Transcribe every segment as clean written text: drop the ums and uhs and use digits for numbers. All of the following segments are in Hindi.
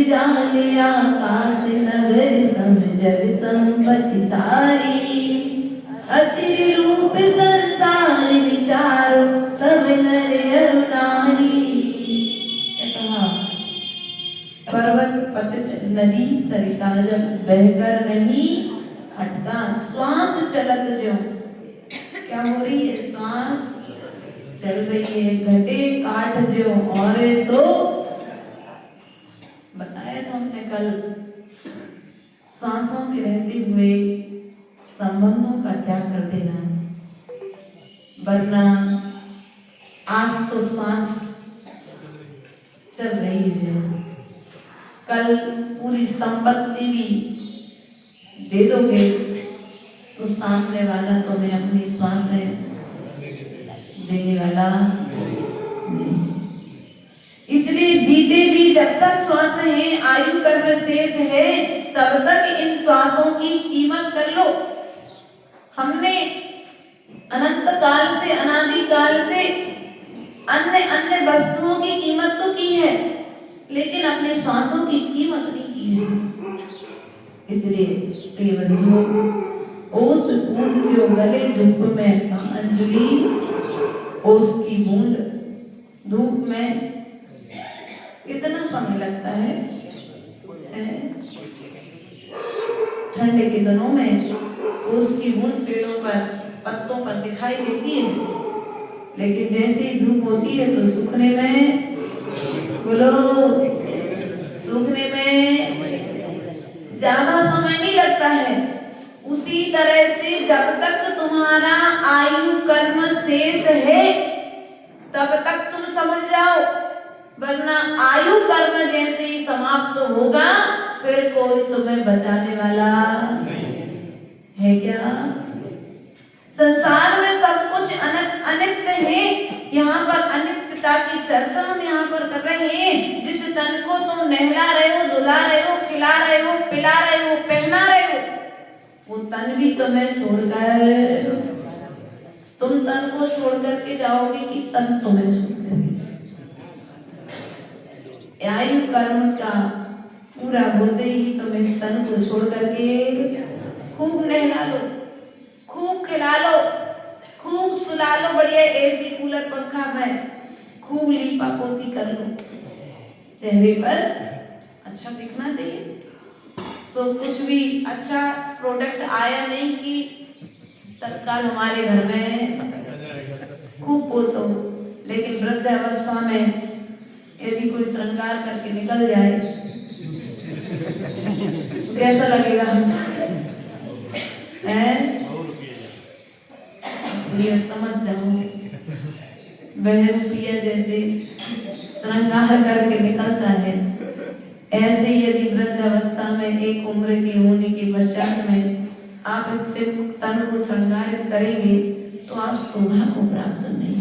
जाले आकाश नगर समझग संपत्ति सारी अतिर रूप संसार विचारो सब नर अरु नारी। पर्वत पतित नदी सरिता जब बहकर नहीं हटता श्वास चलत जो। क्या हो रही है? श्वास चल रही है। घटे काट जो और सो। बताया था हमने कल, श्वासों के रहते हुए संबंधों का त्याग कर देना, वरना आज तो श्वास चल रही है, कल पूरी संपत्ति भी दे दोगे तो सामने वाला तुम्हें अपनी श्वासें देने वाला नहीं। इसलिए जीते जी जब तक श्वास है, आयु कर्म शेष है, तब तक इन श्वासों की कीमत कर लो। हमने अनंत काल से, अनादि काल से अन्य अन्य वस्तुओं की कीमत तो की है, लेकिन अपने श्वासों की कीमत नहीं की है। इसलिए प्रिय बंधुओं, ओस बूंद जो गले धूप में अंजलि, ओस की बूंद धूप में कितना समय लगता है? ठंड के दिनों में ओस की बूंद पेड़ों पर, पत्तों पर दिखाई देती है, लेकिन जैसे ही धूप होती है तो सूखने में, बोलो, सूखने में ज्यादा समय नहीं लगता है। उसी तरह से जब तक तुम्हारा आयु कर्म शेष है तब तक तुम समझ जाओ, वरना आयु कर्म जैसे ही समाप्त होगा फिर कोई तुम्हें बचाने वाला है क्या? संसार में सब कुछ अनित्य है। यहाँ पर अनित्यता की चर्चा हम यहाँ पर कर रहे हैं। जिस तन को तुम नहला रहे हो, धुला रहे हो, खिला रहे हो, पिला रहे हो, पहना रहे हो, वो तन भी तुम्हें छोड़कर, तुम तन को छोड़ करके जाओगे कि तन तुम्हें छोड़ करके जाएगा? आयु कर्म का पूरा होते ही तुम इस तन को छोड़ करके खूब नहला लो, खूब खिला लो, खूब सुला लो, बढ़िया एसी कूलर पंखा में खूब लीपा पोती कर लो। चेहरे पर अच्छा दिखना चाहिए। सो कुछ भी अच्छा प्रोडक्ट आया नहीं कि तत्काल हमारे घर में खूब पोतो, लेकिन वृद्ध अवस्था में यदि कोई श्रृंगार करके निकल जाए तो कैसा लगेगा? ये समझ जाओ, बहरूपिया जैसे श्रृंगार करके निकलता है, ऐसे यदि वृद्ध अवस्था में एक उम्र के होने के पश्चात में आप इस तन को श्रृंगारित करेंगे तो आप शोभा को प्राप्त नहीं।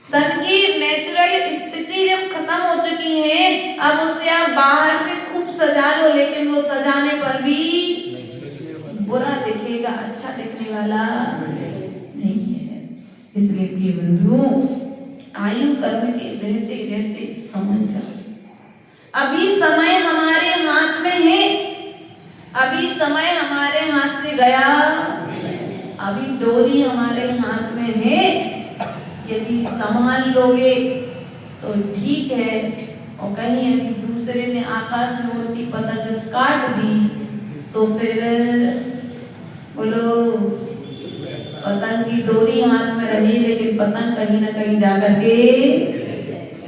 तन की नेचुरल स्थिति जब खत्म हो चुकी है, अब उसे आप बाहर से खूब सजा लो, लेकिन वो सजाने पर भी बुरा दिखेगा, अच्छा दिखने वाला नहीं है। इसलिए प्रिय बंधुओं, आयु कर्म के रहते रहते समझ जाओ, अभी समय हमारे हाथ में है, अभी समय हमारे हाथ से गया, अभी डोरी हमारे हाथ में है। यदि संभाल लोगे तो ठीक है, और कहीं यदि दूसरे ने आकाश में उड़ती पतंग काट दी तो फिर बोलो, पतंग की डोरी हाथ में रही लेकिन पतंग कहीं ना कहीं जाकर के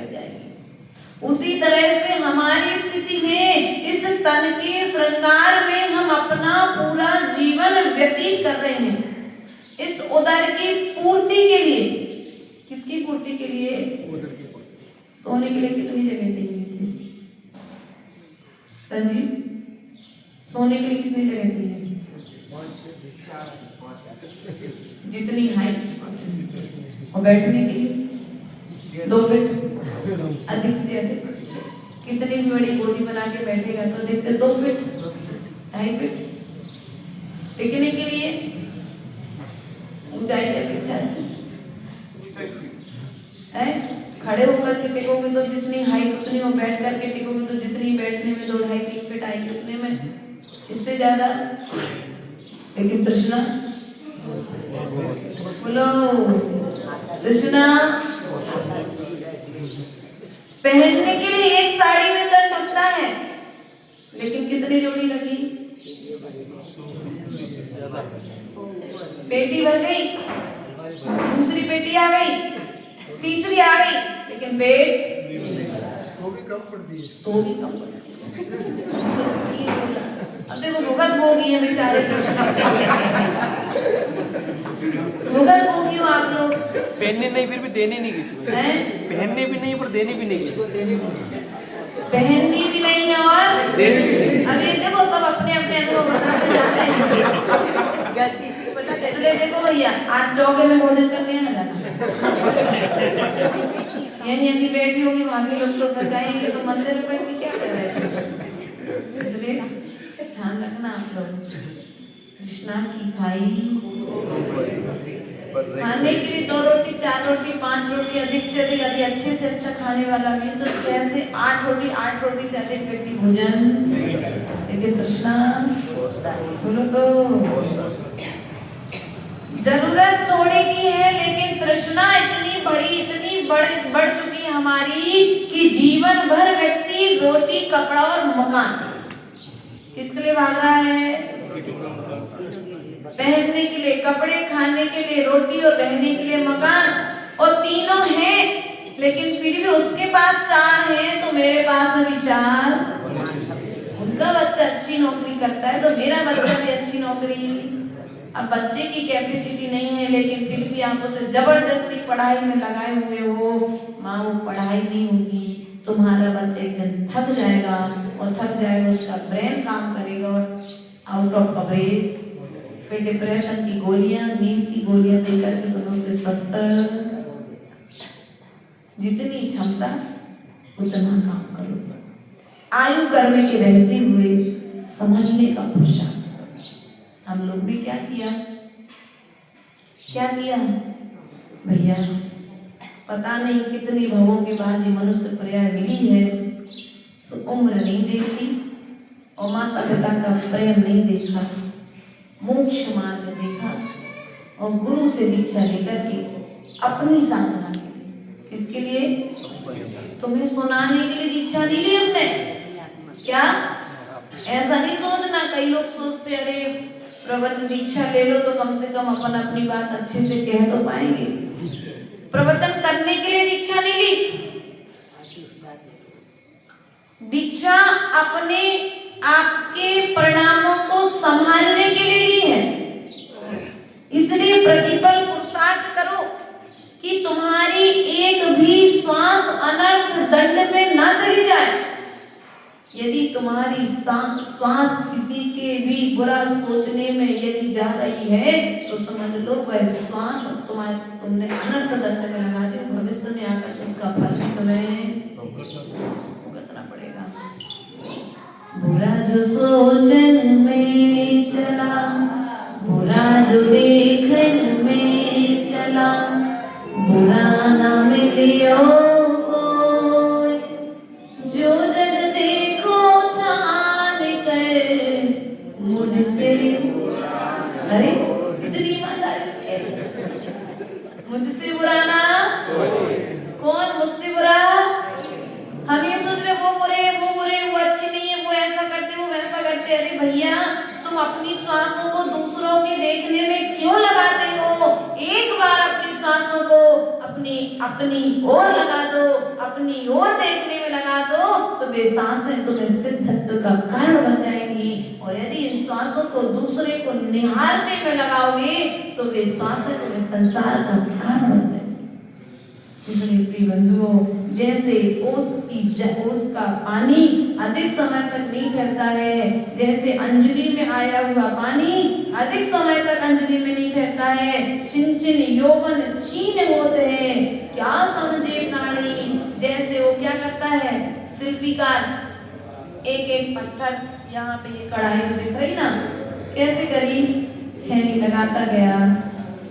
जाएगी। उसी तरह से हमारी स्थिति में इस तन के श्रृंगार में हम अपना पूरा जीवन व्यतीत कर रहे हैं, इस उदर की पूर्ति के लिए। किसकी पूर्ति के लिए? उदर की पूर्ति। सोने के लिए कितनी जगह चाहिए संजीव? सोने के लिए कितनी जगह चाहिए? जितनी हाइट, और बैठने के लिए 2 फीट, अधिक से अधिक। कितनी भी बड़ी बॉडी बना के बैठेगा तो अधिक से 2 फीट, 2.5 फीट। टिकने के लिए ऊंचाई की अपेक्षा से है, खड़े होकर के टिकोगे तो जितनी हाइट उतनी, और बैठ करके टिकोगे तो जितनी बैठने में 2 ढाई 3 फीट आएगी उतने में, इससे ज्यादा। लेकिन तृष्णा, बोलो तृष्णा, पहनने के लिए एक साड़ी में तन ढकता है, लेकिन कितनी जोड़ी लगी? पेटी भर गई, दूसरी पेटी आ गई, तीसरी आ गई, लेकिन पेट तो भी कम पड़ती है। तो भी कम पड़ती है। अब देखो भुगत भोगी है बेचारे, भुगत भोगी हो आप लोग। पहनने नहीं, फिर भी देने नहीं किसी को। पहनने भी नहीं पर देने भी नहीं किसी को। पहननी भी नहीं है और देने भी नहीं। अब ये देखो सब अपने अपने अनुभव बताते जाते हैं। इसलिए देखो भैया, आज चौके में भोजन करने आ जाना, यदि बैठी होगी वहां भी लोग तो बजाएंगे, तो मंदिर में बैठ के क्या कर रहे हैं? इसलिए ध्यान रखना आप लोग। कृष्णा की खाई खाने के लिए 2 रोटी 4 रोटी 5 रोटी, अधिक से अधिक, यदि अच्छे से अच्छा खाने वाला भी तो 6 से 8 रोटी, 8 रोटी से अधिक व्यक्ति भोजन। लेकिन कृष्णा बोलो तो जरूरत थोड़ी की है, लेकिन तृष्णा इतनी बढ़ चुकी है हमारी कि जीवन भर व्यक्ति रोटी, कपड़ा और मकान किसके लिए भाग रहा है? पहनने के लिए कपड़े, खाने के लिए रोटी और रहने के लिए मकान, और तीनों हैं, लेकिन फिर भी उसके पास 4 हैं तो मेरे पास भी 4। उनका बच्चा अच्छी नौकरी करता है तो मेरा बच्चा भी अच्छी नौकरी। अब बच्चे की कैपेसिटी नहीं है, लेकिन फिर भी आप उसे जबरदस्ती पढ़ाई में लगाए हुए हो। माँ, वो पढ़ाई नहीं होगी, तुम्हारा बच्चा एक दिन थक जाएगा, और थक जाएगा, उसका ब्रेन काम करेगा और आउट ऑफ कवरेज, फिर डिप्रेशन की गोलियां, नींद की गोलियां देकर के तुम उसे स्वस्थ। जितनी क्षमता उतना काम करो, आयु कर्म के रहते हुए समझने का पुरुषार्थ। हम लोग भी क्या किया भैया, पता नहीं कितनी भवों के बाद ये मनुष्य पर्याय मिली है, सो उम्र नहीं देखी और माता पिता का प्रेम नहीं देखा, मोक्ष मार्ग देखा, और गुरु से दीक्षा लेकर के अपनी साधना के लिए, किसके लिए? तुम्हें सुनाने के लिए दीक्षा नहीं ली हमने। क्या ऐसा नहीं सोचना, कई लोग सोचते अरे प्रवचन दीक्षा ले लो तो कम से कम अपन अपनी बात अच्छे से कह तो पाएंगे। प्रवचन करने के लिए दीक्षा नहीं ली, दीक्षा अपने आपके परिणामों को संभालने के लिए ली है। इसलिए प्रतिपल पुरुषार्थ करो कि तुम्हारी एक भी श्वास अनर्थ दंड में ना चली जाए। यदि तुम्हारी श्वास किसी के भी बुरा सोचने में यदि जा रही है तो समझ लो वह श्वास तुमने अनर्थ दंड में लगा दी, भविष्य में आकर उसका फल तुम्हें भुगतना पड़ेगा। बुरा जो सोचन में चला, बुरा जो देखन में चला, बुरा ना मिलियो कोई, जो जग देखो छान कर मुझसे। अरे इतनी ईमानदारी, मुझसे बुरा ना कौन? मुझसे बुरा हम ये सोच रहे वो बुरे, वो अच्छी नहीं है, वो ऐसा करते, वो वैसा करते। अरे भैया, तुम अपनी श्वासों को दूसरों के देखने में क्यों लगाते हो? एक बार अपनी श्वासों को अपनी ओर लगा दो, अपनी ओर देखने में लगा दो, तो वे सांसें तुम्हें सिद्धत्व का कारण बन जाएंगी। और यदि इन श्वासों को दूसरे को निहारने में लगाओगे तो वे श्वासें तुम्हें संसार का कारण बन जाएंगी। इसलिए प्रिय बंधुओं, जैसे ओस का पानी अधिक समय तक नहीं ठहरता है, जैसे अंजलि में आया हुआ पानी अधिक समय तक अंजलि में नहीं ठहरता है, छिन छिन यौवन क्षीण होते हैं, क्या समझे प्राणी। जैसे वो क्या करता है शिल्पीकार, एक एक पत्थर, यहाँ पे ये कढ़ाई दिख रही ना, कैसे करी, छेनी लगाता गया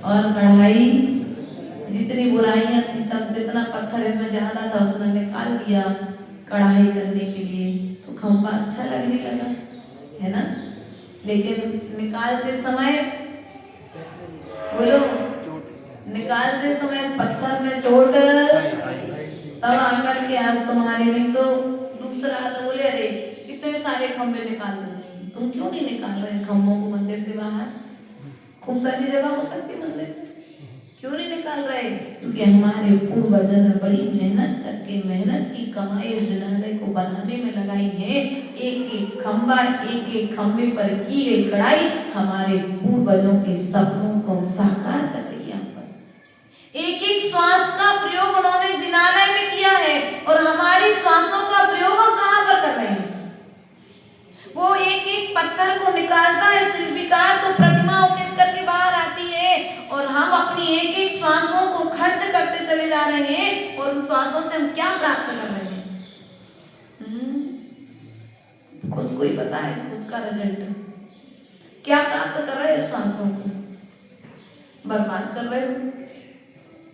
और कढ़ाई जितनी बुराइयां थी सब, जितना पत्थर इसमें ज्यादा था उसने निकाल दिया कढ़ाई करने के लिए, तो खंबा अच्छा लगने लगा, है ना। लेकिन निकालते समय, बोलो, निकालते समय इस पत्थर में चोट, तब आकर के आज तुम्हारे नहीं तो दूसरा तो बोले अरे इतने सारे खंबे निकाल दो, नहीं तुम क्यों नहीं निकाल रहे खंभों को मंदिर से बाहर, खूब सारी जगह हो सकती मंदिर, क्यों नहीं निकाल रहे? क्योंकि हमारे पूर्वजों ने बड़ी मेहनत करके, मेहनत की कमाई इस विद्यालय को बनाने में लगाई है। एक एक खंबा, एक एक खंबे पर की गई कढ़ाई हमारे पूर्वजों के सपनों को साकार कर रही है। एक एक श्वास का प्रयोग उन्होंने जिनालय में किया है, और हमारी श्वासों का प्रयोग हम कहाँ पर कर रहे हैं? वो एक एक पत्थर को निकालता है शिल्पकार, तो प्रतिमा उकेट करके बाहर आती है, और हम अपनी एक एक श्वासों को खर्च करते चले जा रहे हैं, और उन श्वासों से हम क्या प्राप्त कर रहे हैं? खुद को ही पता है खुद का रिजल्ट, क्या प्राप्त कर रहे हैं? श्वासों को बर्बाद कर रहे हो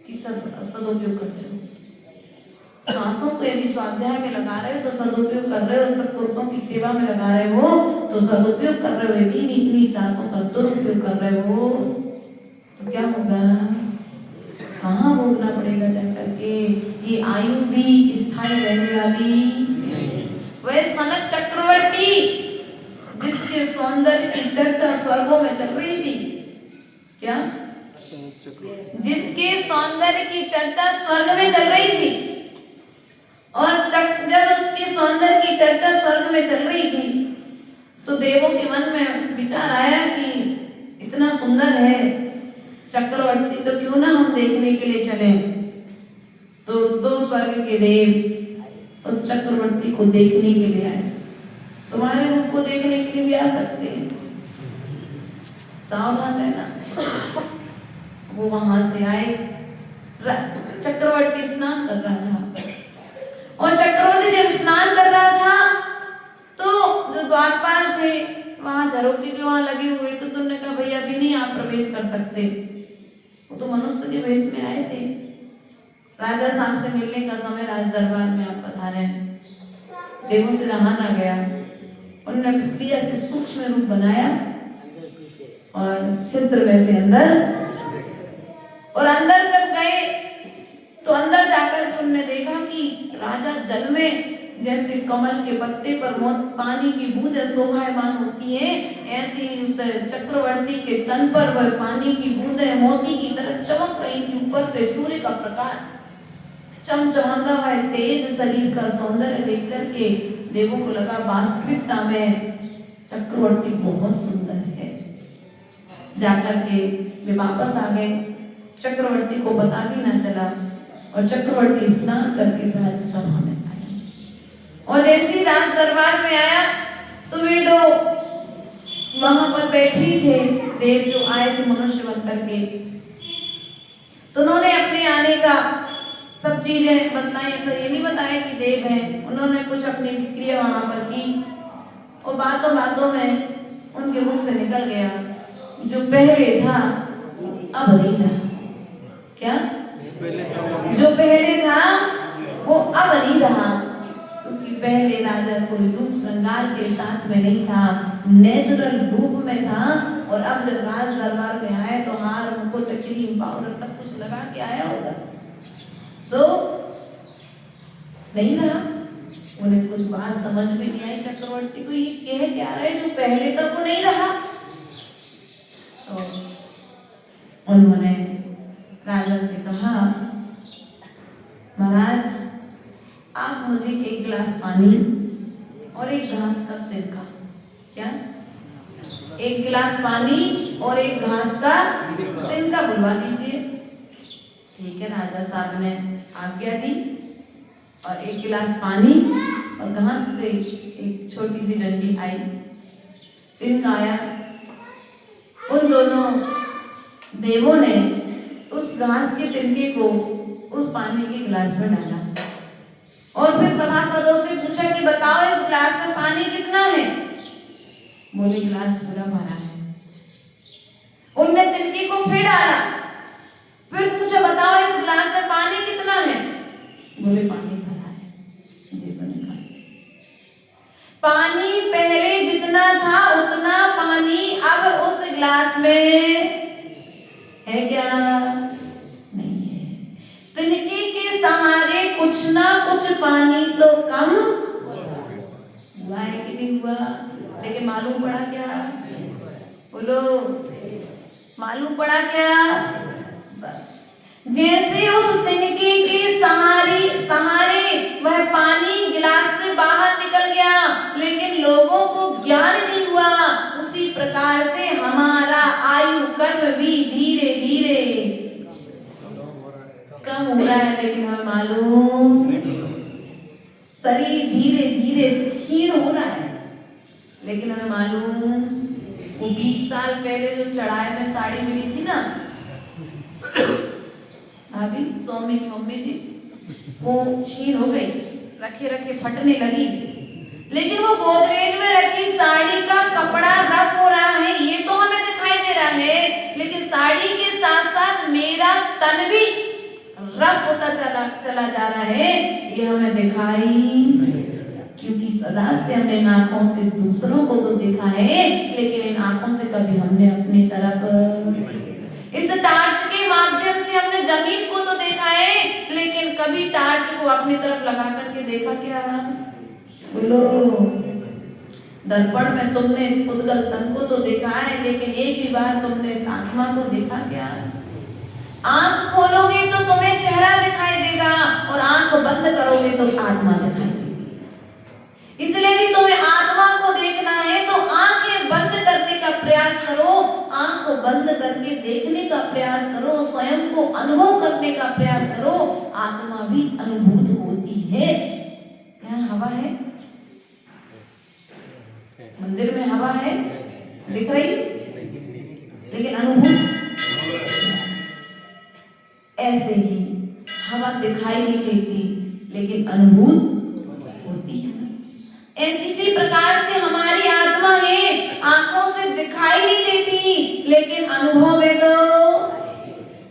कि सदुपयोग करते हो? सांसों को यदि स्वाध्याय में लगा रहे हो तो सदुपयोग कर रहे हो, सत्पुरुषों की सेवा में लगा रहे हो तो सदुपयोग कर रहे हो। यदि इतनी सांसों का दुरुपयोग कर रहे हो तो क्या होगा? कहाँ भोगना पड़ेगा जाकर के? ये आयु भी स्थायी रहने वाली। वह सनक चक्रवर्ती जिसके सौंदर्य की चर्चा स्वर्गों में चल रही थी, क्या? जिसके सौंदर्य की चर्चा स्वर्ग में चल रही थी, और जब उसके सौंदर्य की चर्चा स्वर्ग में चल रही थी तो देवों के मन में विचार आया कि इतना सुंदर है चक्रवर्ती, तो क्यों ना हम देखने के लिए चलें। तो दो स्वर्ग के देव उस चक्रवर्ती को देखने के लिए आए। तुम्हारे रूप को देखने के लिए भी आ सकते हैं, सावधान रहना। वो वहां से आए, चक्रवर्ती स्नान कर रहा था, और चक्रवर्ती जब स्नान कर रहा था तो जो द्वारपाल थे वहां झरोखे के वहां लगे हुए, तो तुमने कहा भैया अभी नहीं आप प्रवेश कर सकते। वो तो मनुष्य के वेश में आए थे, राजा साहब से मिलने का समय राज दरबार में आप पधारे। देवों से रहा ना गया, उन्होंने प्रक्रिया से सूक्ष्म रूप बनाया और छिद्र में से अंदर, और अंदर जब गए तो अंदर जाकर तुमने देखा कि राजा जल में जैसे कमल के पत्ते पर पानी की बूंदें शोभायमान होती है, ऐसे उस चक्रवर्ती के तन पर वह पानी की बूंदें मोती की तरह चमक रही थी। ऊपर से सूर्य का प्रकाश चमचमाता हुआ तेज शरीर का सौंदर्य देख करके देवों को लगा वास्तविकता में चक्रवर्ती बहुत सुंदर है। जाकर के वे वापस आ गए, चक्रवर्ती को पता भी ना चला, और चक्रवर्ती स्नान करके राजसभा में आया। और जैसे ही राज दरबार में आया तो वे दो वहां पर बैठे थे देव जो आए थे मनुष्य बन करके, तो उन्होंने अपने आने का सब चीजें बताई। तो ये नहीं बताया कि देव हैं, उन्होंने कुछ अपनी क्रिया वहां पर की, और बातों बातों में उनके मुख से निकल गया जो पहले था अब नहीं था। क्या? जो पहले था वो अब नहीं रहा, क्योंकि पहले राजा कोई रूप श्रृंगार के साथ में नहीं था, नेचुरल रूप में था। और अब जब राज दरबार में आए तो हार मुकुट क्रीम पाउडर सब कुछ लगा के आया होगा, सो नहीं रहा। उन्हें कुछ बात समझ में नहीं आई चक्रवर्ती को, ये कह क्या रहे जो पहले था वो नहीं रहा। तो उन्होंने राजा से कहा महाराज आप मुझे एक गिलास पानी और एक घास का तिनका, क्या? एक गिलास पानी और एक घास का तिनका बुलवा दीजिए। ठीक है, राजा साहब ने आज्ञा दी, और एक गिलास पानी और घास से एक छोटी सी डंडी आई, तिनका आया। उन दोनों देवों ने उस घास के तिनके को उस पानी के गिलास में डाला, और फिर सभासदों से पूछा कि बताओ इस गिलास में पानी कितना है? बोले गिलास पूरा भरा है। उनने तिनके को फिर डाला, फिर पूछा बताओ इस गिलास में पानी कितना है? बोले पानी भरा है। देव ने कहा पानी पहले जितना था उतना पानी अब उस गिलास में है क्या? नहीं है। तिनके के सहारे कुछ ना कुछ पानी तो कम हुआ है कि नहीं हुआ? लेकिन मालूम पड़ा क्या? बोलो, मालूम पड़ा क्या? बस जैसे उस तिनके के सहारे वह पानी गिलास से बाहर निकल गया लेकिन लोगों को ज्ञान नहीं हुआ, उसी प्रकार से हमारा आयु कर्म भी धीरे धीरे कम हो रहा है। लेकिन हमें मालूम शरीर धीरे धीरे क्षीण हो रहा है। लेकिन हमें मालूम वो 20 साल पहले जो चढ़ाए में साड़ी मिली थी ना भाभी, स्वामी जी, मम्मी जी, वो छीन हो गई, रखे रखे फटने लगी। लेकिन वो गोदरेज में रखी साड़ी का कपड़ा रफ हो रहा है ये तो हमें दिखाई दे रहा है, लेकिन साड़ी के साथ साथ मेरा तन भी रफ होता चला जा रहा है ये हमें दिखाई, क्योंकि सदा से हमने इन आंखों से दूसरों को तो देखा है लेकिन इन आंखों से कभी हमने अपनी तरफ, इस टार्च के माध्यम से हमने जमीन को तो देखा है लेकिन कभी टार्च को अपनी तरफ लगा करके देखा क्या? बोलो, दर्पण में तुमने इस पुद्गल तन को तो देखा है लेकिन एक ही बार तुमने इस आत्मा को देखा क्या? आंख खोलोगे तो तुम्हें चेहरा दिखाई देगा और आंख बंद करोगे तो आत्मा दिखाई देगी। इसलिए यदि तुम्हें आत्मा को देखना है तो आंखें बंद करने का प्रयास करो, आंख बंद करके देखने का प्रयास करो, स्वयं को अनुभव करने का प्रयास करो। आत्मा भी अनुभूत होती है। यहाँ हवा है, मंदिर में हवा है, दिख रही, लेकिन अनुभूत ऐसे ही हवा दिखाई नहीं देती लेकिन अनुभूत होती है। इसी प्रकार से हमारी आत्मा है, आंखों से दिखाई नहीं देती लेकिन अनुभव में तो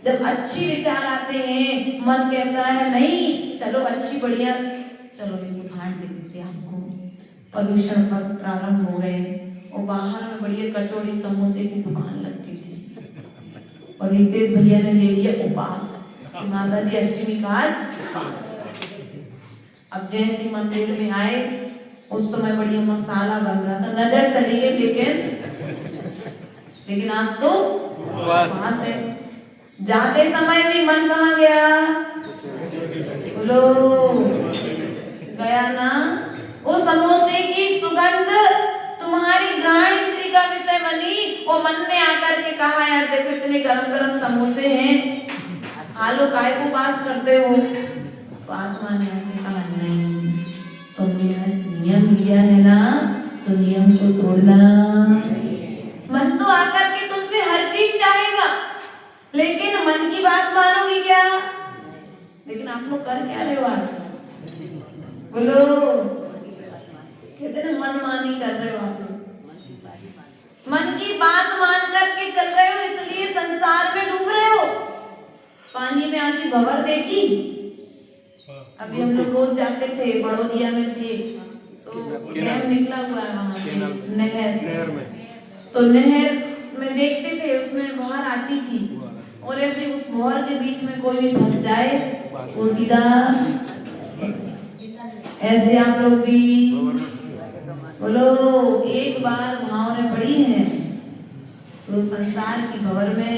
जब अच्छी विचार आते हैं मन कहता है नहीं चलो अच्छी बढ़िया, चलो एक उदाहरण दे देते आपको। प्रदूषण पर प्रारंभ हो गए और बाहर में बढ़िया कचौड़ी समोसे की दुकान लगती थी और रितेश भैया ने ले लिया उपास, माता जी अष्टमी का आज। अब जैसे मंदिर में आए उस समय बढ़िया मसाला बन रहा था, नजर चली गई लेकिन आज तो उपास है। जाते समय भी मन कहाँ गया? बोलो, गया ना? वो समोसे की सुगंध तुम्हारी ग्रहण इंद्रिय का विषय बनी और मन ने आकर के कहा यार देखो इतने गरम गरम समोसे हैं, आलू काय को पास करते हो? तो आत्मा ने आके कहा नहीं, तुमने आज नियम लिया है ना तो नियम को तोड़ना। मन तो आकर के तुमसे हर चीज चाहेगा लेकिन मन की बात मानोगी क्या? लेकिन आप लोग कर क्या रहे हो आज? बोलो, कहते ना मन मानी कर रहे हो आप, मन की बात मान करके चल रहे हो इसलिए संसार में डूब रहे हो। पानी में आती भंवर देखी? अभी हम लोग रोज जाते थे, बड़ौदिया में थे तो डैम निकला हुआ है वहाँ से, नहर में, तो नहर में देखते थे उसमें भंवर आती थी और ऐसे उस भंवर के बीच में कोई भी फंस जाए वो सीधा ऐसे। आप लोग भी बोलो, एक बार भावने पड़ी है तो संसार की भंवर में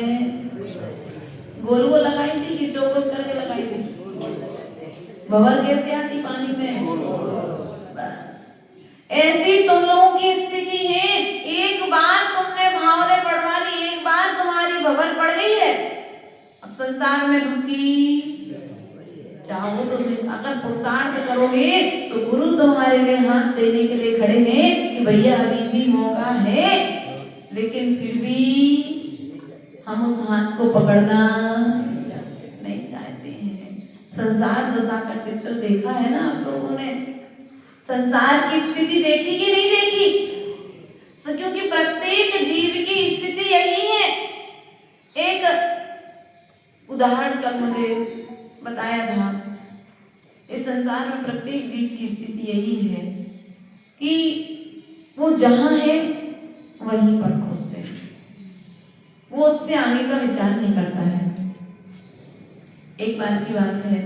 गोल गोल लगाई थी कि चौकोर करके लगाई थी? भंवर कैसे आती पानी में? ऐसी तुम लोगों की स्थिति है, एक बार तुमने भावने पड़वा ली, एक बार तुम्हारी भंवर पड़ गई है, अब संसार में डुबकी चाहो तो अगर पुरुषार्थ करोगे तो गुरु तुम्हारे लिए हाथ देने के लिए खड़े हैं कि भैया अभी भी मौका है, लेकिन फिर भी हम उस हाथ को पकड़ना नहीं चाहते हैं। संसार दशा का चित्र देखा है ना आप लोगों ने? संसार की स्थिति देखी कि नहीं देखी? क्योंकि प्रत्येक जीव की स्थिति यही है। एक उदाहरण कल मुझे बताया था। इस संसार में प्रत्येक जीव की स्थिति यही है कि वो जहां है वहीं पर खुश है, वो उससे आगे का विचार नहीं करता है। एक बार की बात है,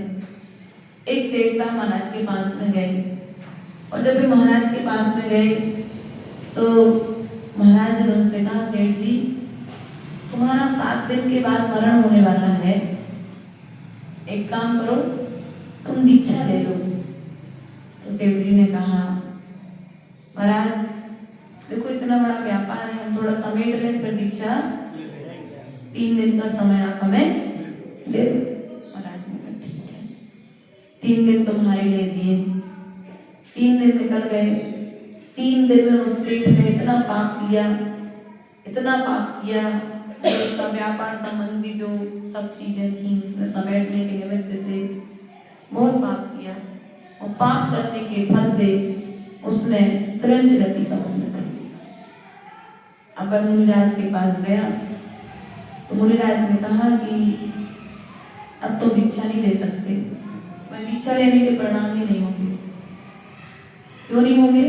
एक सेठ साहब महाराज के पास में गए, और जब भी महाराज के पास में गए तो महाराज ने उनसे कहा, सेठ जी तुम्हारा 7 दिन के बाद मरण होने वाला है, एक काम करो तुम दीक्षा ले लो। तो सेठ जी ने कहा, महाराज देखो इतना बड़ा व्यापार है, हम थोड़ा समेट लें फिर दीक्षा, 3 दिन का समय आप हमें दे दो। महाराज ने कहा ठीक है, 3 दिन तुम्हारे लिए दिए। 3 दिन निकल गए। 3 दिन में उस सेठ ने इतना पाप किया, इतना पाप किया, उसका व्यापार संबंधी जो सब चीजें थी उसने समेटने के निमित्त से बहुत पाप किया, और पाप करने के फल से उसने त्रिंच गति का बंधन कर दिया। अब मुनिराज के पास गया तो मुनिराज ने कहा कि अब तो दीक्षा नहीं ले सकते, मैं दीक्षा लेने के परिणाम ही नहीं होंगे। क्यों नहीं होंगे?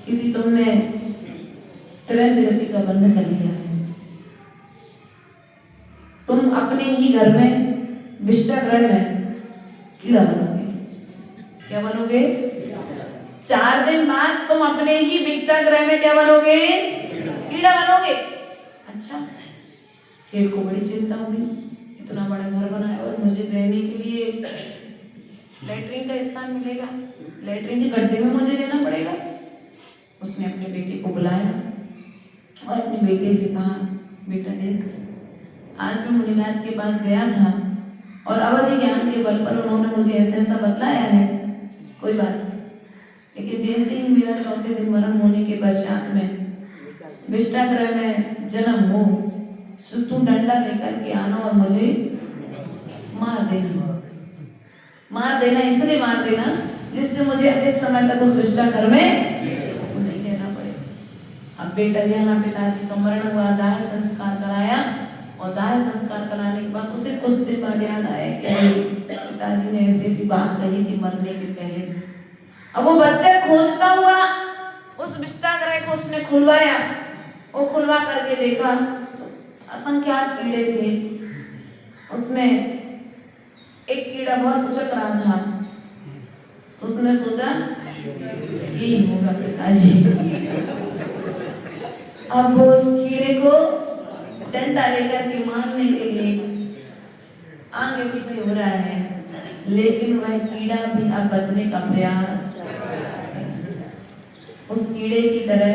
क्योंकि तुमने त्रिंच गति का बंधन कर लिया है। तुम अपने ही घर में विष्टाग्रह में कीड़ा बनोगे। क्या बनोगे? 4 दिन बाद तुम अपने ही विष्टाग्रह में क्या बनोगे? कीड़ा बनोगे। अच्छा, सेठ को बड़ी चिंता हुई, इतना बड़ा घर बनाया और मुझे रहने के लिए लैट्रिन का स्थान मिलेगा, लैट्रिन के गड्ढे में मुझे रहना पड़ेगा। उसने अपने बेटे को बुलाया और अपने बेटे से कहा, बेटा देख, आज मैं मुनिराज के पास गया था और अवधि ज्ञान के बल पर उन्होंने मुझे ऐसा ऐसा बतलाया है, कोई बात नहीं, लेकिन जैसे ही मेरा 4थे दिन मरण होने के पश्चात में विष्टाग्रह में जन्म हो, तू डंडा लेकर के आना और मुझे मार देना। मार देना इसलिए मार देना जिससे मुझे अधिक समय तक उस विष्टाग्रह में नहीं रहना पड़े। अब बेटा यहाँ पिताजी का मरण हुआ, दाह संस्कार कराया, और दाह संस्कार कराने के बाद उसे कुछ दिन बाद याद आया कि पिताजी ने ऐसी ऐसी बात कही थी मरने के पहले। अब वो बच्चा खोजता हुआ उस विष्टाग्रह को उसने खुलवाया, वो खुलवा करके देखा तो असंख्यात कीड़े थे। उसमें एक कीड़ा बहुत उचक रहा था, उसने सोचा यही होगा पिताजी। अब वो उस कीड़े को डंडा लेकर के मारने के लिए आगे पीछे हो रहा है, लेकिन वह कीड़ा भी अब बचने का प्रयास, उस कीड़े की तरह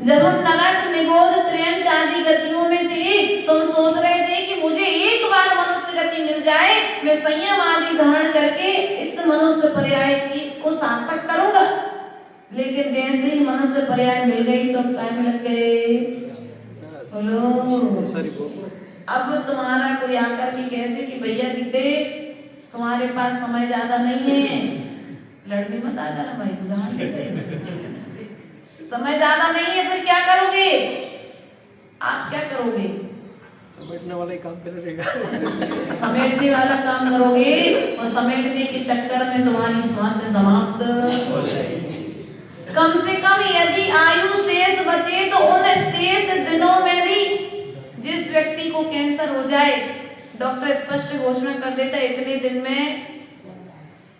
जब हम नरक निगोद त्रियंच आदि गतियों में थे तो हम सोच रहे थे कि मुझे एक बार मनुष्य गति मिल जाए, मैं संयम आदि धारण करके इस मनुष्य पर्याय को सार्थक करूंगा। लेकिन जैसे ही मनुष्य पर्याय मिल गई तो क्या मिल गए? बोलो, अब तुम्हारा कोई आकर के कहते कि भैया रितेश तुम्हारे पास समय ज्यादा नहीं है, लड़ने मत आ जाना भाई, उदाहरण समय ज्यादा नहीं है, फिर क्या करोगे? आप क्या करोगे? समेटने वाला काम करेगा। समेटने वाला काम करोगे और समेटने के चक्कर में तुम्हारी श्वास समाप्त हो जाएगी। कम से कम यदि आयु शेष बचे तो उन शेष दिनों में भी जिस व्यक्ति को कैंसर हो जाए, डॉक्टर स्पष्ट घोषणा कर देता है इतने दिन में,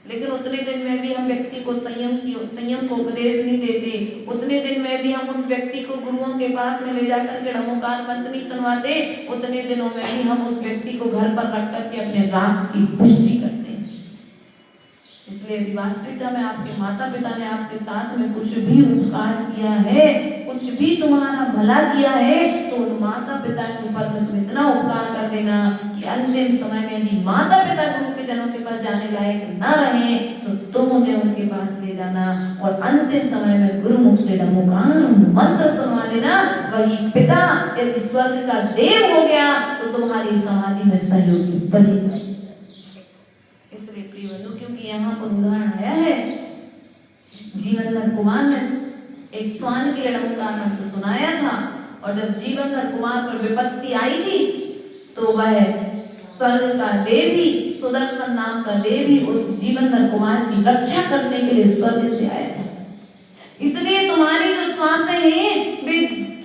लेकिन उतने दिन में भी हम व्यक्ति को संयम को उपदेश नहीं देते, उतने दिन में भी हम उस व्यक्ति को गुरुओं के पास में ले जाकर के नमोकार मंत्र नहीं सुनवाते, उतने दिनों में भी हम उस व्यक्ति को घर पर रख करके अपने राग की पुष्टि करते हैं। इसलिए यदि वास्तविकता में आपके माता पिता ने आपके साथ में कुछ भी उपकार किया है, कुछ भी तुम्हारा भला किया है, तो उन माता पिता के ऊपर में तुम इतना उपकार कर देना कि अंतिम समय में यदि माता पिता गुरु के जनों के पास जाने लायक न रहे तो तुम उन्हें उनके पास ले जाना और अंतिम समय में गुरुमुख से नमोकार मंत्र सुनवा लेना। वही पिता यदि स्वर्ग का देव हो गया तो तुम्हारी समाधि में सहयोगी बनेगा। इसलिए प्रिय बंधु, क्योंकि यहाँ पर उदाहरण आया है, जीवनधर कुमार ने एक स्वान के लिए नमोकार मंत्र सुनाया था, और जब जीवनधर कुमार पर विपत्ति आई थी तो वह स्वर्ग का देवी सुदर्शन नाम का देवी उस जीवनधर कुमार की रक्षा करने के लिए स्वर्ग से आया था। इसलिए तुम्हारी जो श्वासें हैं वे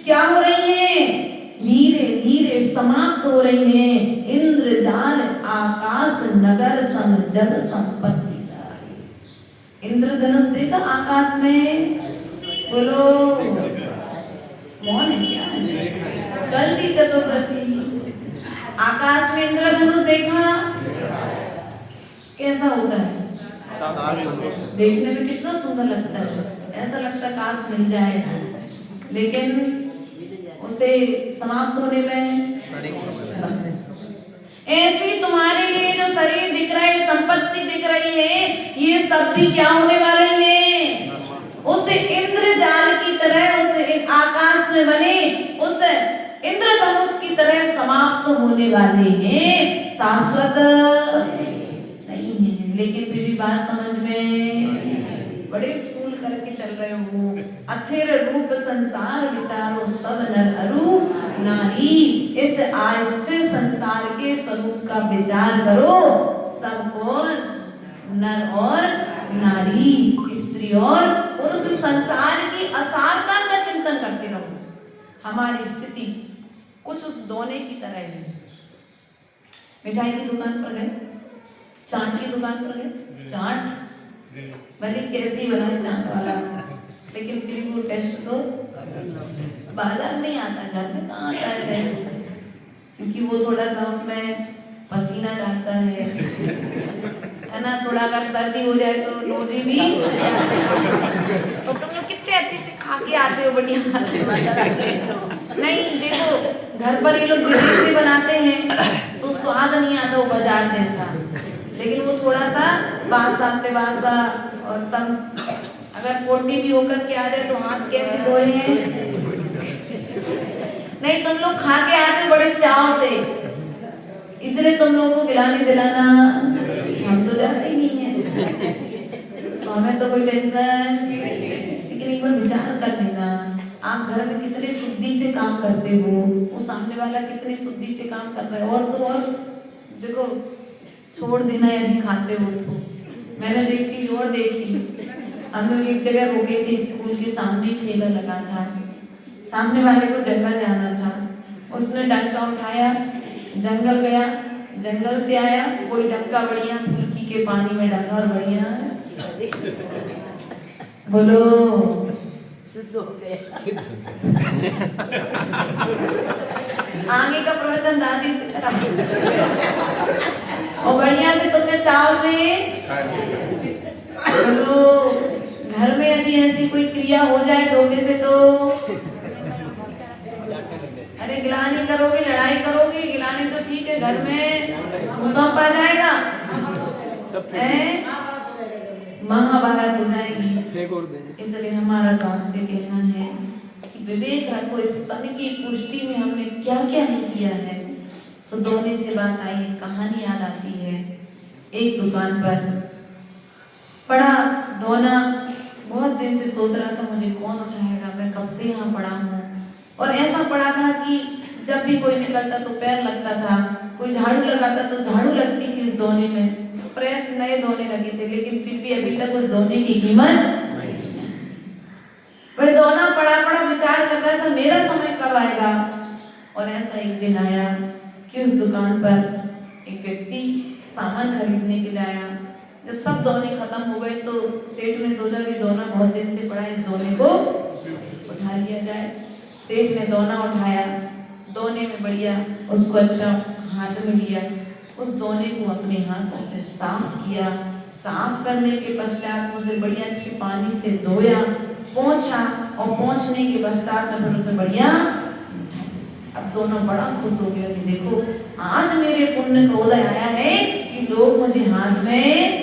क्या हो रही हैं, धीरे धीरे समाप्त हो रही हैं। इंद्रजाल आकाश नगर सम जग संपत्ति सारी। इंद्रधनुष देखा आकाश में, बोलो मौन है क्या, कल थी चतुर्दशी, आकाश में इंद्रधनुष देखा, कैसा होता है, देखने में कितना सुंदर लगता है, ऐसा लगता है काश मिल जाए, लेकिन उसे समाप्त होने में ऐसी तुम्हारे लिए जो शरीर दिख रहा है, संपत्ति दिख रही है, ये सब भी क्या होने वाले हैं, उस इंद्रजाल की तरह, उस आकाश में बने उस इंद्रधनुष की तरह समाप्त होने वाले हैं, शाश्वत नहीं है। लेकिन फिर भी बात समझ में, बड़े फूल करके चल रहे हो, अथिर रूप संसार विचारो सब नर अरु नारी, इस अस्थिर संसार के स्वरूप का विचार करो, सबको नर और नारी, स्त्री और पुरुष, संसार की असारता का चिंतन करते रहो। हमारी स्थिति कुछ उस दोने की तरह है। मिठाई की दुकान पर गए, चाट की दुकान पर गए, चाट भले कैसी बनाए चाट वाला, लेकिन फिर वो टेस्ट तो बाजार में ही आता है, घर में कहाँ आता है टेस्ट, क्योंकि वो थोड़ा सा उसमें पसीना डालता है ना, थोड़ा अगर सर्दी हो जाए तो लोजी भी तो तुम लोग कितने अच्छे से खा के आते हो, बढ़िया नहीं। देखो घर पर ये लोग विधि से बनाते हैं तो स्वाद नहीं आता वो बाजार जैसा, लेकिन वो थोड़ा सा बासा बासा, और तब अगर पोटी भी होकर के आ जाए तो हाथ कैसे धोए हैं, नहीं तुम लोग खा के आते बड़े चाव से, इसलिए तुम लोगों को खिलाने दिलाना, हम तो जाते ही नहीं है, तो हमें तो कोई टेंशन। लेकिन एक बार विचार कर लेना, आप घर में कितने शुद्धि से काम करते हो, वो सामने वाला कितनी शुद्धि से काम कर रहा है, और तो और देखो छोड़ देना यदि खाते हो तो। मैंने एक चीज और देखी, हम लोग एक जगह रुके थे, स्कूल के सामने ठेला लगा था, सामने वाले को जंगल जाना था, उसने डंका उठाया, जंगल गया, जंगल से आया, कोई डंका बढ़िया फुल्की के पानी में डाला और बढ़िया बोलो शुद्ध हो गया। आगे का प्रवचन दादी से करा और बढ़िया से तुमने चाव से बोलो। घर में यदि ऐसी कोई क्रिया हो जाए धोखे से तो अरे गिलानी करोगे, लड़ाई करोगे, गिलानी तो ठीक है, घर में भूकंप आ जाएगा, महाभारत हो जाएगी। इसलिए हमारा तो आपसे कहना है कि विवेक रखो, इस तन की पुष्टि में हमने क्या क्या नहीं किया है। तो दोने से बात आई, कहानी याद आती है। एक दुकान पर पड़ा दोना, बहुत दिन से सोच रहा था मुझे कौन उठाएगा, मैं कब से यहाँ पड़ा हूँ, और ऐसा पड़ा था कि जब भी कोई निकलता तो पैर लगता था, कोई झाड़ू लगाता तो झाड़ू लगती थी उस दोने में, फ्रेश नए दोने लगे थे, लेकिन फिर भी अभी तक उस दोने की कीमत। वह दोना पड़ा पड़ा विचार कर रहा था मेरा समय कब आएगा। और ऐसा एक दिन आया कि उस दुकान पर एक व्यक्ति सामान खरीदने के लिए आया। जब सब दोने खत्म हो गए तो सेठ ने सोचा भी दोना बहुत दिन से पड़ा, इस दोने को उठा लिया जाए। सेठ ने दोना उठाया, दोने में बढ़िया उसको अच्छा हाथ में लिया, उस दोने को अपने हाथों से साफ किया, साफ करने के पश्चात उसे बढ़िया अच्छे पानी से धोया, पोंछा, और पोंछने के पश्चात में फिर उसे बढ़िया। अब दोनों बड़ा खुश हो गया कि देखो आज मेरे पुण्य का उदय आया है कि लोग मुझे हाथ में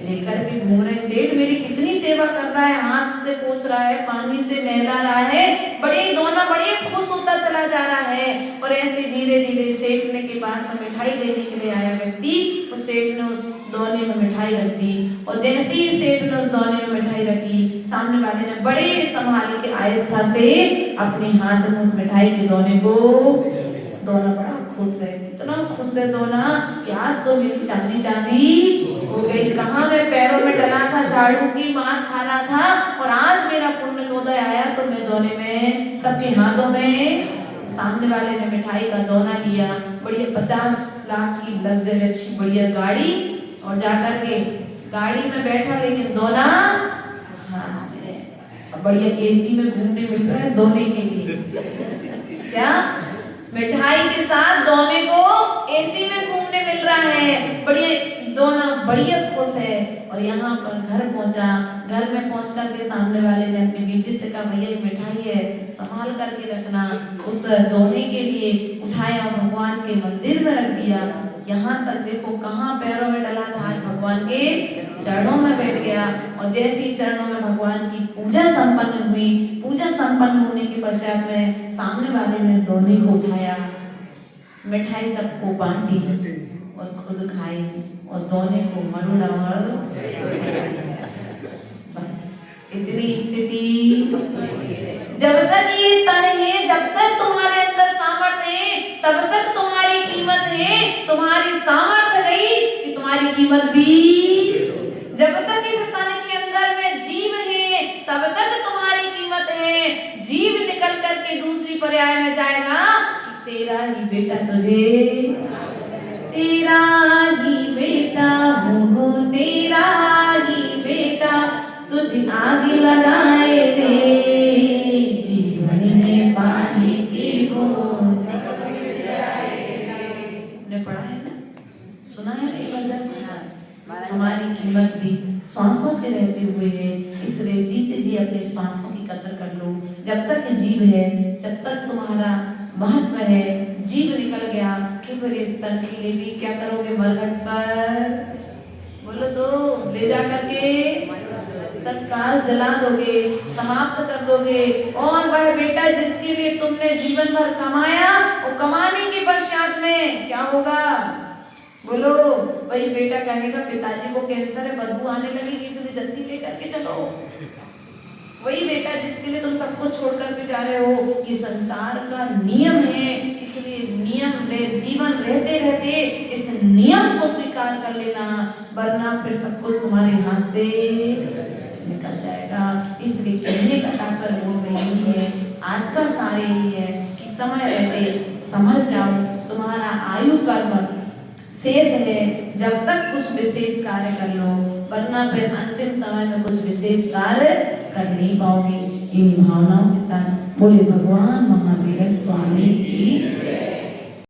लेकर के घूम रहे। सेठ मेरी कितनी सेवा कर रहा है, हाथ से पोंछ रहा है, पानी से नहला रहा है, बड़े दोना बड़े खुश होता चला जा रहा है। और ऐसे धीरे धीरे सेठ ने के पास मिठाई लेने के लिए आया व्यक्ति, उस सेठ ने उस दोने में मिठाई रख दी, और जैसे ही सेठ ने उस दोने में मिठाई रखी, सामने वाले ने बड़े संभाल के आहिस्ता से अपने हाथ में उस मिठाई के दोने को, दोना बड़ा खुश है, कितना खुश है दोना कि आज तो मेरी चांदी चांदी हो गई। कहाँ मैं पैरों में डला था, झाड़ू की मार खा रहा था, और आज मेरा पुण्य का उदय आया तो मैं दोने में सबके हाथों में, सामने वाले ने मिठाई का दोना लिया, बढ़िया 50 लाख की लग्जरी अच्छी बढ़िया गाड़ी, और जाकर के गाड़ी में बैठा, लेकिन दोना बढ़िया एसी में घूमने मिल रहा है दोने के लिए। क्या मिठाई के साथ दोने को एसी में घूमने मिल रहा है, बढ़िया दोना बढ़िया खुश है। और यहाँ पर घर पहुंचा, घर में पहुंच करके सामने वाले ने अपनी बीवी से कहा भैया ये मिठाई है, संभाल करके रखना। उस दोने के लिए उठाया, भगवान के मंदिर में रख दिया। यहाँ तक देखो कहाँ पैरों में डला था, आज भगवान के चरणों में बैठ गया। और जैसे ही चरणों में भगवान की पूजा संपन्न हुई, पूजा संपन्न होने के पश्चात में सामने वाले ने दोने को उठाया, मिठाई सबको बांटी और खुद खाई, और दोने को मरुड़ा और बस इतनी स्थिति। जब तक ये तन है, जब तक तुम्हारे अंदर सामर्थ्य है, तब तक तुम्हारी कीमत है। तुम्हारी सामर्थ्य गई कि तुम्हारी कीमत भी। जब तक इस तन के अंदर में जीव है, तब तक तुम्हारी कीमत है। जीव निकल करके दूसरी पर्याय में जाएगा, तेरा ही बेटा तुझे, तेरा ही बेटा हो, तेरा ही बेटा तुझे आगे लगाए रे, जीवन में पानी की बूंद। ने पढ़ा है ना, सुना है ना, एक बार हमारी कीमत भी श्वासों के रहते हुए है, इसलिए जीते जी अपने श्वासों की कदर कर लो। जब तक जीव है, जब तक तुम्हारा महत्व है, जीव निकल गया कि फिर इस तन के लिए भी क्या करोगे, मरघट पर बोलो तो ले जा करके तत्काल जला दोगे, समाप्त कर दोगे। और वह बेटा जिसके लिए तुमने जीवन भर कमाया, वो कमाने के पश्चात में क्या होगा, बोलो। वही बेटा कहेगा पिताजी को कैंसर है, बदबू आने लगेगी, इसलिए जल्दी लेकर के चलो। वही बेटा जिसके लिए तुम सब कुछ छोड़ कर के जा रहे हो, ये संसार का नियम है, इसलिए नियम ले, जीवन रहते रहते इस नियम को स्वीकार कर लेना, वरना फिर सब कुछ तुम्हारे हाथ से निकल जाएगा। इसलिए कहने का तात्पर्य बोल रही है, आज का सार यही है कि समय रहते संभल जाओ। तुम्हारा आयु कर्म शेष है, जब तक कुछ विशेष कार्य कर लो, वरना फिर अंतिम समय में कुछ विशेष कार्य कर नहीं पाओगे। इन भावनाओं के साथ बोले भगवान महावीर स्वामी की।